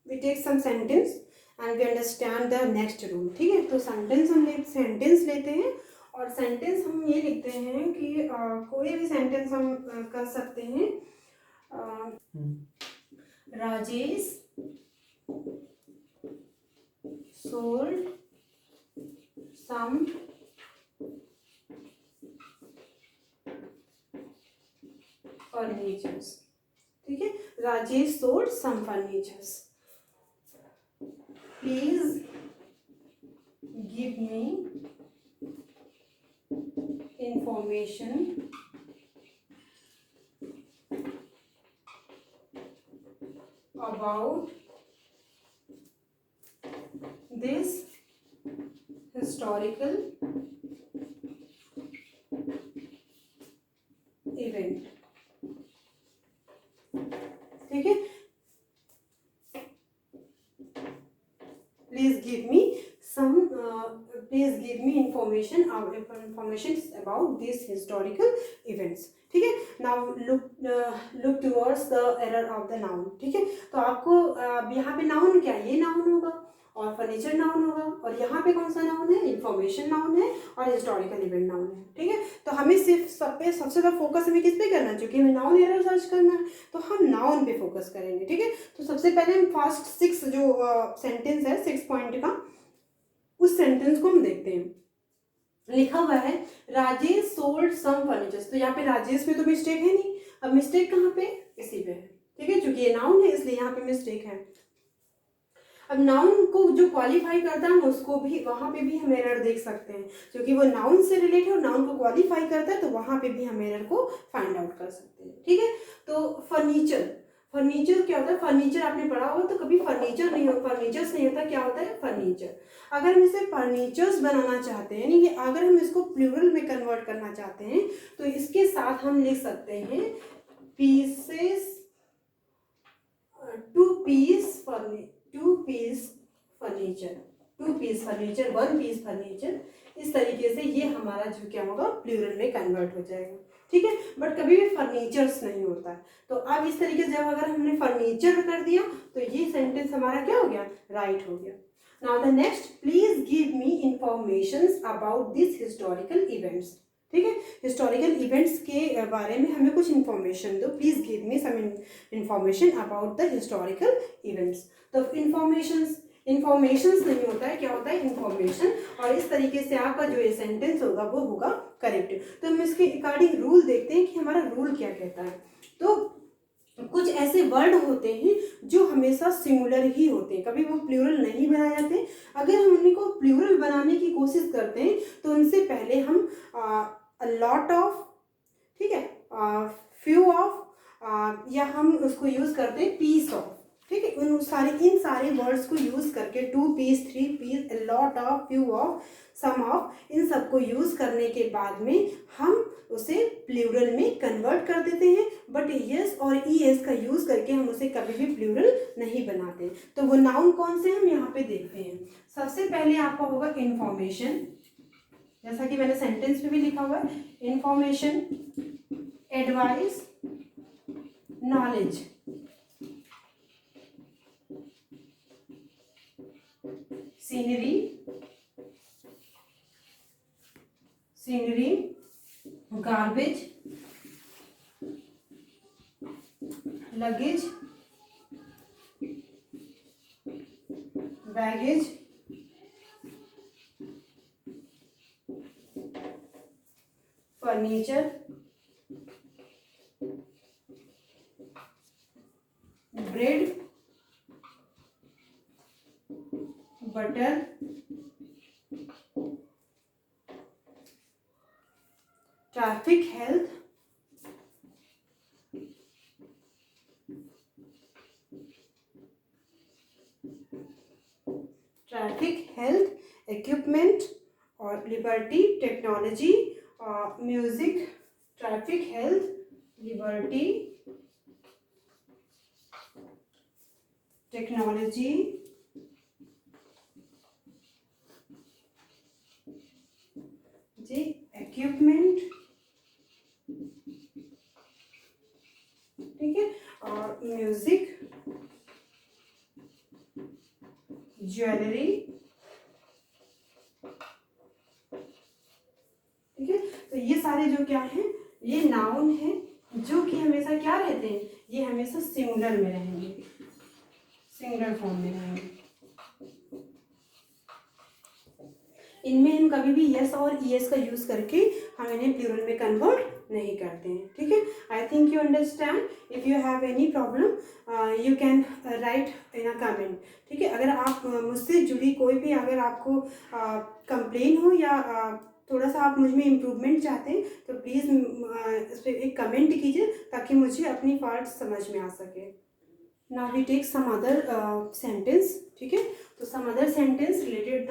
we take some sentence and we understand the next rule. ठीक है, तो sentence लेते हैं और सेंटेंस हम ये लिखते हैं कि कोई भी सेंटेंस हम कर सकते हैं. Rajesh sold some furnitures. ठीक है, Rajesh sold some furnitures. Please give me information about this historical event. ठीक है, please give me information about these historical events. ठीक है, now look towards the error of the noun. ठीक है, तो आपको यहाँ पे नाउन क्या है, ये नाउन होगा और फर्नीचर नाउन होगा, और यहाँ पे कौन सा नाउन है, इंफॉर्मेशन नाउन है और हिस्टोरिकल इवेंट नाउन है. ठीक है, तो हमें सिर्फ सबसे ज़्यादा फोकस हमें किस पे करना है, क्योंकि हमें नाउन एरर सर्च करना है, तो हम नाउन पे फोकस करेंगे. ठीक है, तो सबसे पहले हम फर्स्ट 6 जो सेंटेंस है 6 पॉइंट का, उस सेंटेंस को हम देखते हैं. लिखा हुआ है राजेश सोल्ड सम फर्नीचर्स, तो यहाँ पे राजेश में तो मिस्टेक है नहीं. अब मिस्टेक कहाँ पे, इसी पे है. ठीक है, क्योंकि ये नाउन है इसलिए यहाँ पे मिस्टेक है. अब नाउन को जो क्वालिफाई करता है उसको भी वहाँ पे भी हम एरर देख सकते हैं, क्योंकि वो नाउन से रिलेटेड और नाउन को क्वालिफाई करता है, तो वहाँ पे भी हम एरर को फाइंड आउट कर सकते हैं. ठीक है, तो फर्नीचर क्या होता है, फर्नीचर आपने पढ़ा होगा, तो कभी फर्नीचर्स नहीं होता, क्या होता है फर्नीचर. अगर हम इसे फर्नीचर्स बनाना चाहते हैं, यानी कि अगर हम इसको प्लूरल में कन्वर्ट करना चाहते हैं, तो इसके साथ हम लिख सकते हैं pieces, two piece furniture, one piece furniture. इस तरीके से ये हमारा जो क्या होगा, प्लूरल में कन्वर्ट हो जाएगा. ठीक है, बट कभी भी फर्नीचर्स नहीं होता है. तो अब इस तरीके से जब अगर हमने फर्नीचर कर दिया तो ये सेंटेंस हमारा क्या हो गया, राइट हो गया. Now the next, please give me informations about this historical events. ठीक है, हिस्टोरिकल इवेंट्स के बारे में हमें कुछ इन्फॉर्मेशन दो. Please give me some information about the historical events. तो इन्फॉर्मेशंस नहीं होता है, क्या होता है, इन्फॉर्मेशन. और इस तरीके से आपका जो ये सेंटेंस होगा वो होगा करेक्ट. तो हम इसके अकॉर्डिंग रूल देखते हैं कि हमारा रूल क्या कहता है. तो कुछ ऐसे वर्ड होते हैं जो हमेशा सिंगुलर ही होते हैं, कभी वो प्लूरल नहीं बनाए जाते. अगर हम उनको प्लूरल बनाने की कोशिश करते हैं तो उनसे पहले हम लॉट ऑफ, ठीक है, फ्यू ऑफ, या हम उसको यूज करते हैं पीस ऑफ. ठीक है, इन सारे वर्ड्स को यूज करके 2 piece, 3 piece, lot of, few of, some of, इन सबको यूज करने के बाद में हम उसे प्लूरल में कन्वर्ट कर देते हैं. बट यस और ईएस का यूज करके हम उसे कभी भी प्लूरल नहीं बनाते. तो वो नाउन कौन से हम यहाँ पे देखते हैं. सबसे पहले आपका होगा इंफॉर्मेशन, जैसा कि मैंने सेंटेंस में भी लिखा हुआ है, information, advice, knowledge. Scenery, garbage, luggage, baggage, furniture, bread, butter, traffic health, equipment और liberty, technology, music, traffic health, liberty, technology, जी, इक्विपमेंट, ठीक है, और म्यूजिक, ज्वेलरी, ठीक है। तो ये सारे जो क्या है, ये नाउन है जो कि हमेशा क्या रहते हैं, ये हमेशा सिंगुलर में रहेंगे, सिंगुलर फॉर्म में रहेंगे। इनमें हम कभी भी यस और ईएस का यूज करके हम इन्हें प्लूरल में कन्वर्ट नहीं करते हैं, ठीक है। I think you understand. If you have any problem you can write in a comment, ठीक है। अगर आप मुझसे जुड़ी कोई भी अगर आपको कंप्लेन हो या थोड़ा सा आप मुझ में इम्प्रूवमेंट चाहते हैं तो प्लीज़ इस पर एक कमेंट कीजिए ताकि मुझे अपनी फॉल्ट समझ में आ सके। Now we take some other sentence, ठीक है। तो some other sentence related the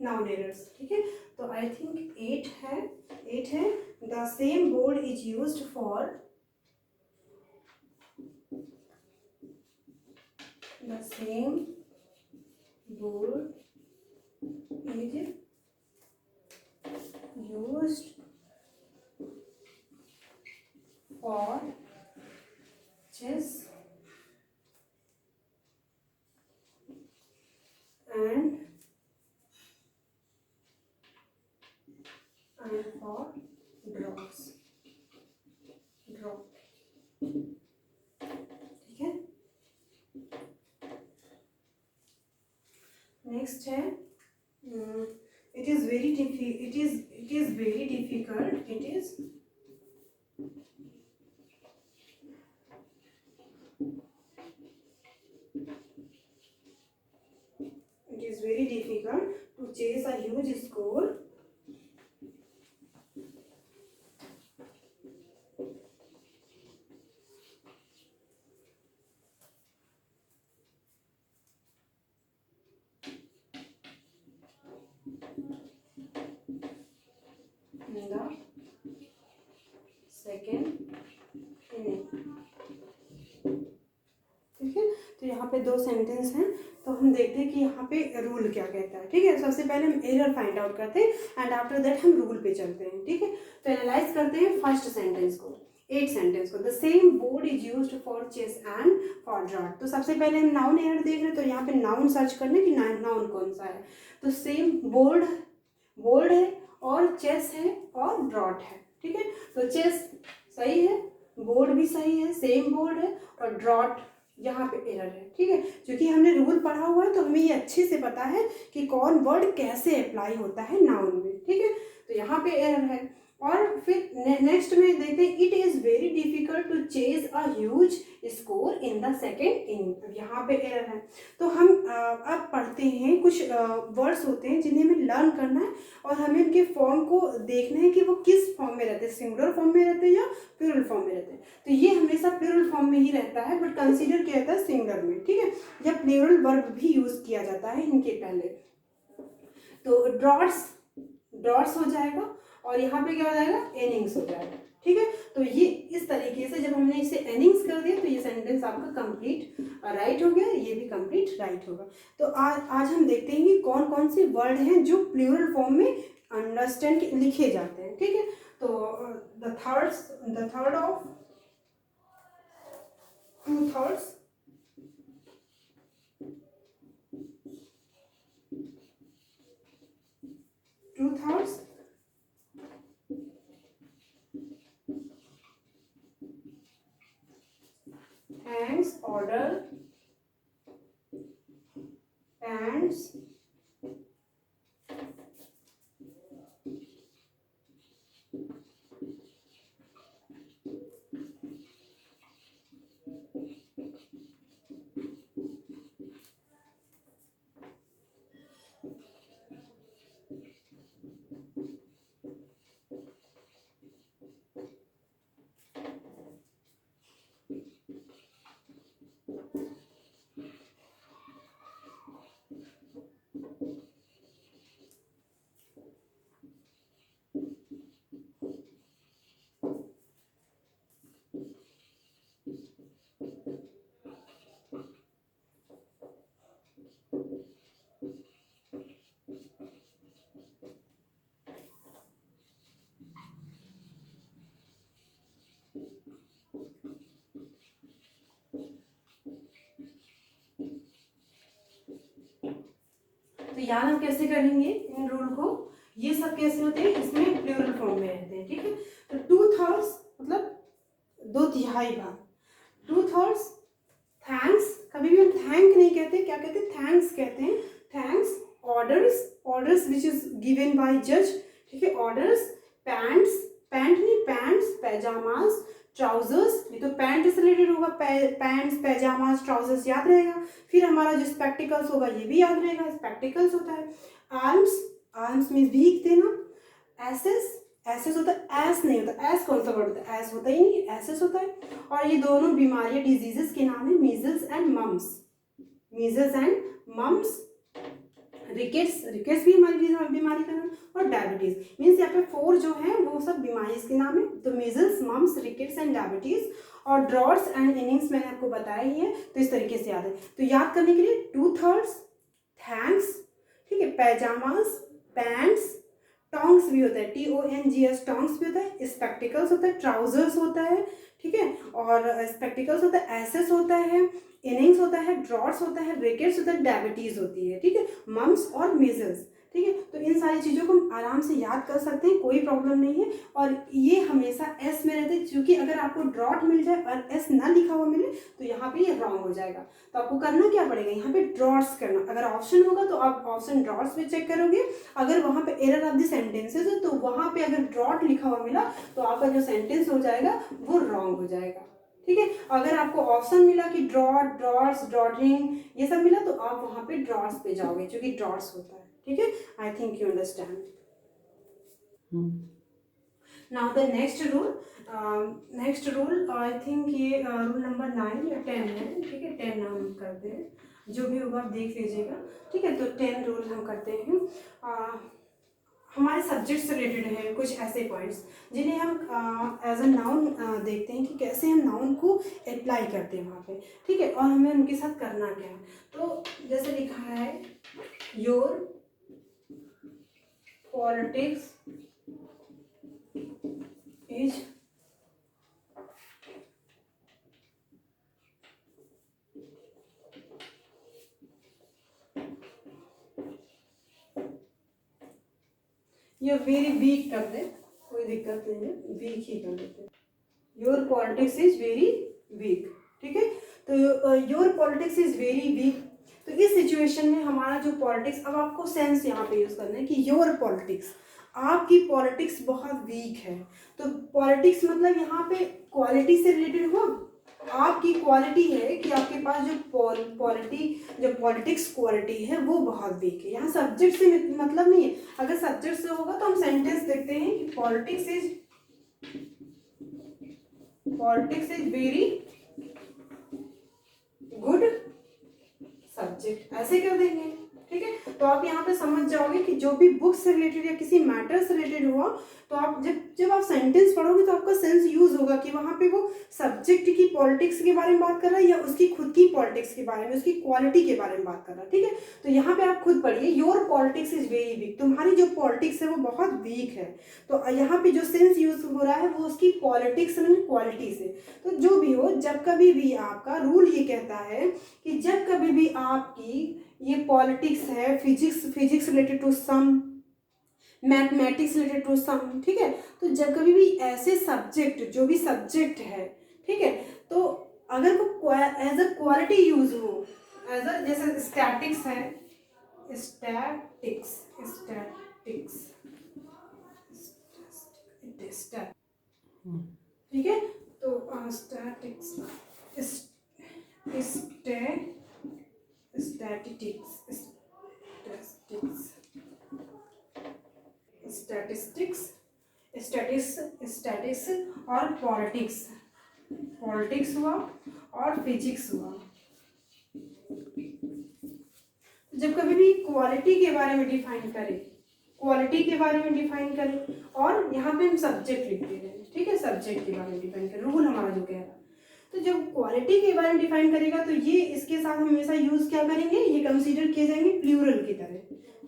noun errors, ठीक है। तो आई थिंक 8 है, 8 है। The same board is used for, the same board is used for chess and for draws, draw, ठीक है। नेक्स्ट है it is very it is very difficult, it is very difficult to chase a huge score in the second inning, ठीक है। तो यहाँ पे दो sentence हैं, तो हम देखते हैं कि यहाँ पे रूल क्या कहता है, ठीक है। सबसे पहले हम एरर फाइंड आउट करते हैं एंड आफ्टर दैट हम रूल पे चलते हैं, ठीक है। तो एनालाइज करते हैं फर्स्ट सेंटेंस को, 8 सेंटेंस को। The same board is used for chess and for draught. तो सबसे पहले हम नाउन एरर देख रहे हैं, तो यहाँ पे नाउन सर्च करने की नाउन कौन सा है। तो सेम बोर्ड, बोर्ड है और चेस है और ड्रॉट है, ठीक है। तो चेस सही है, बोर्ड भी सही है, सेम बोर्ड है, और ड्रॉट यहाँ पे एरर है, ठीक है। क्योंकि हमने रूल पढ़ा हुआ है तो हमें ये अच्छे से पता है कि कौन वर्ड कैसे अप्लाई होता है नाउन में, ठीक है। तो यहाँ पे एरर है। और फिर नेक्स्ट में देखते हैं, it is very difficult to chase a huge score in the second inning. यहाँ पे एरर है। तो हम अब पढ़ते हैं, कुछ वर्ड्स होते हैं जिन्हें हमें लर्न करना है और हमें उनके फॉर्म को देखना है कि वो किस फॉर्म में रहते हैं, सिंगुलर फॉर्म में रहते हैं या प्लूरल फॉर्म में रहते हैं। तो ये हमेशा प्लूरल फॉर्म में ही रहता है, बट कंसीडर किया जाता है सिंगुलर में, ठीक है। या प्लूरल वर्ब भी यूज किया जाता है इनके पहले। तो ड्रॉट्स, ड्रॉट्स हो जाएगा और यहाँ पे क्या हो जाएगा, इनिंग्स हो जाएगा, ठीक है। तो ये इस तरीके से जब हमने इसे इनिंग्स कर दिया तो ये सेंटेंस आपका कंप्लीट राइट हो गया, ये भी कंप्लीट राइट होगा। तो आज हम देखते हैं कि कौन कौन से वर्ड हैं जो प्लूरल फॉर्म में अंडरस्टैंड लिखे जाते हैं, ठीक है। तो the third of 2/3 2/3 hands, order, pants, तो याद हम कैसे करेंगे इन रूल को, ये सब कैसे होते हैं, इसमें प्लूरल फॉर्म में रहते हैं, ठीक है। तो 2/3 मतलब 2/3 भाग, 2/3 थैंक्स, कभी भी हम थैंक नहीं कहते, क्या कहते हैं, थैंक्स कहते हैं। Thanks, orders, orders which is given by जज, ठीक है, ऑर्डर्स, पैंट्स, पैंट नहीं पैंट्स, पैजामास, ट्राउजर्स, ये तो पैंट से रिलेटेड होगा, पैंट्स, पैजामास, ट्राउजर्स याद रहेगा। फिर हमारा जो स्पेक्टिकल्स होगा ये भी याद रहेगा, स्पेक्टिकल्स होता है। आर्म्स, आर्म्स मीन्स भीख देना। एसेस, एसेस होता है, एस नहीं होता, एस कौन सा वर्ड होता है, एस होता ही नहीं, एसेस होता है। और ये दोनों बीमारियां डिजीजेस के नाम है, measles and mumps, measles and mumps, rickets, rickets भी हमारी बीमारी का नाम, और डायबिटीज, मीन्स यहाँ पे 4 जो है वो सब बीमारी इसके नाम है। तो measles, mumps, rickets and diabetes. और ड्रॉट्स एंड इनिंग्स मैंने आपको बताया ही है, तो इस तरीके से याद है। तो याद करने के लिए 2/3 थैंक्स, ठीक है, पैजामास, पैंट्स, टोंग्स भी होता है, TONGS, टोंग्स भी होता है, स्पेक्टिकल्स होता है, ट्राउजर्स होता है, ठीक है, और स्पेक्टिकल्स होता है, एसेस होता है, इनिंग्स होता है, ड्रॉट्स होता है, रिकेट्स होता है, डायबिटीज होती है, ठीक है, मम्स और मीजल्स, ठीक है। तो इन सारी चीज़ों को हम आराम से याद कर सकते हैं, कोई प्रॉब्लम नहीं है। और ये हमेशा एस में रहते हैं, क्योंकि अगर आपको ड्रॉट मिल जाए और एस ना लिखा हुआ मिले तो यहाँ पे ये रॉन्ग हो जाएगा। तो आपको करना क्या पड़ेगा, यहाँ पे ड्रॉट्स करना, अगर ऑप्शन होगा तो आप ऑप्शन ड्रॉट्स पे चेक करोगे, अगर वहाँ पे एरर ऑफ द सेंटेंसेज है तो वहाँ पे अगर ड्रॉट लिखा हुआ मिला तो आपका जो सेंटेंस हो जाएगा वो रॉन्ग हो जाएगा, ठीक है। अगर आपको ऑप्शन मिला कि ड्रॉट, ड्रॉट्स, ड्रॉटिंग ये सब मिला तो आप वहाँ पे ड्रॉट्स पे जाओगे, क्योंकि ड्रॉट्स होता है, ठीक है। I think you understand. Now the next rule, I think ये रूल नंबर 9 या 10 है, ठीक है, 10 हम करते हैं, जो भी होगा आप देख लीजिएगा, ठीक है। तो 10 रूल हम करते हैं, हमारे सब्जेक्ट से रिलेटेड है कुछ ऐसे पॉइंट्स जिन्हें हम एज अ नाउन देखते हैं कि कैसे हम नाउन को अप्लाई करते हैं वहाँ पे, ठीक है, और हमें उनके साथ करना क्या है। तो जैसे लिखा है, योर पॉलिटिक्स इज ये वेरी वीक कर दे, कोई दिक्कत नहीं है, वीक ही कर देते, your politics is very weak, ठीक है। तो your politics is very weak, तो इस सिचुएशन में हमारा जो पॉलिटिक्स, अब आपको सेंस यहाँ पे यूज करना है कि योर पॉलिटिक्स, आपकी पॉलिटिक्स बहुत वीक है। तो पॉलिटिक्स मतलब यहाँ पे क्वालिटी से रिलेटेड हुआ, आपकी क्वालिटी है कि आपके पास जो पॉलिटिक्स क्वालिटी है वो बहुत वीक है। यहाँ सब्जेक्ट से मतलब नहीं है, अगर सब्जेक्ट से होगा तो हम सेंटेंस देखते हैं कि politics is very good subject, ऐसे कर देंगे, ठीक है। तो आप यहाँ पे समझ जाओगे कि जो भी बुक से रिलेटेड या किसी मैटर से रिलेटेड हुआ तो आप जब आप सेंटेंस पढ़ोगे तो आपका सेंस यूज होगा कि वहाँ पे वो सब्जेक्ट की पॉलिटिक्स के बारे में बात कर रहा है या उसकी खुद की पॉलिटिक्स के बारे में, उसकी क्वालिटी के बारे में बात कर रहा है, ठीक है। तो यहाँ पे आप खुद पढ़िए, your politics is very weak, तुम्हारी जो पॉलिटिक्स है वो बहुत वीक है। तो यहाँ पे जो सेंस यूज हो रहा है वो उसकी पॉलिटिक्स में क्वालिटी से। तो जो भी हो, जब कभी भी आपका रूल ये कहता है कि जब कभी भी आपकी ये पॉलिटिक्स है, physics related to some, mathematics related to some, ठीक है। तो जब कभी भी ऐसे सब्जेक्ट, जो भी सब्जेक्ट है, ठीक है, तो अगर वो एज अ क्वालिटी यूज हो, एज अ, जैसे स्टैटिक्स है, स्टैटिक्स, ठीक है। तो स्टैटिक्स, स्टैटिस्टिक्स और पॉलिटिक्स हुआ और फिजिक्स हुआ। जब कभी भी क्वालिटी के बारे में डिफाइन करें, और यहाँ पे हम सब्जेक्ट लिख दे रहे हैं, ठीक है, सब्जेक्ट के बारे में डिफाइन करें, रूल हमारा जो कह रहा है। तो जब क्वालिटी के बारे में डिफाइन करेगा तो ये इसके साथ हम हमेशा यूज क्या करेंगे, ये कंसीडर किए जाएंगे प्लूरल की तरह,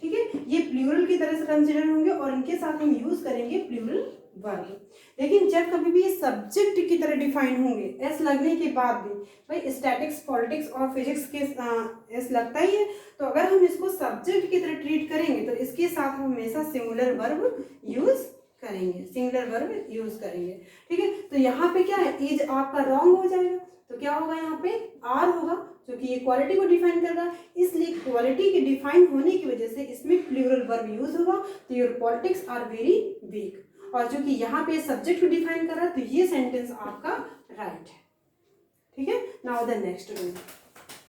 ठीक है, ये प्लूरल की तरह से कंसीडर होंगे और इनके साथ हम यूज करेंगे प्लूरल वर्ब। लेकिन जब कभी भी ये सब्जेक्ट की तरह डिफाइन होंगे, एस लगने के बाद भी, भाई स्टैटिक्स, पॉलिटिक्स और फिजिक्स के एस लगता ही है, तो अगर हम इसको सब्जेक्ट की तरह ट्रीट करेंगे तो इसके साथ हम हमेशा सिंगुलर वर्ब यूज करेंगे, सिंगुलर वर्ब यूज करेंगे। ठीक है, तो यहाँ पे क्या है, इज आपका रॉन्ग हो जाएगा, तो क्या होगा यहाँ पे आर होगा, जो कि ये क्वालिटी को डिफाइन कर रहा है, इसलिए क्वालिटी के डिफाइन होने की वजह से इसमें प्लूरल वर्ब यूज होगा, तो your politics are very weak. और जो कि यहाँ पे सब्जेक्ट को डिफाइन कर रहा है, तो ये सेंटेंस आपका राइट है। ठीक है, नाउ द नेक्स्ट वन।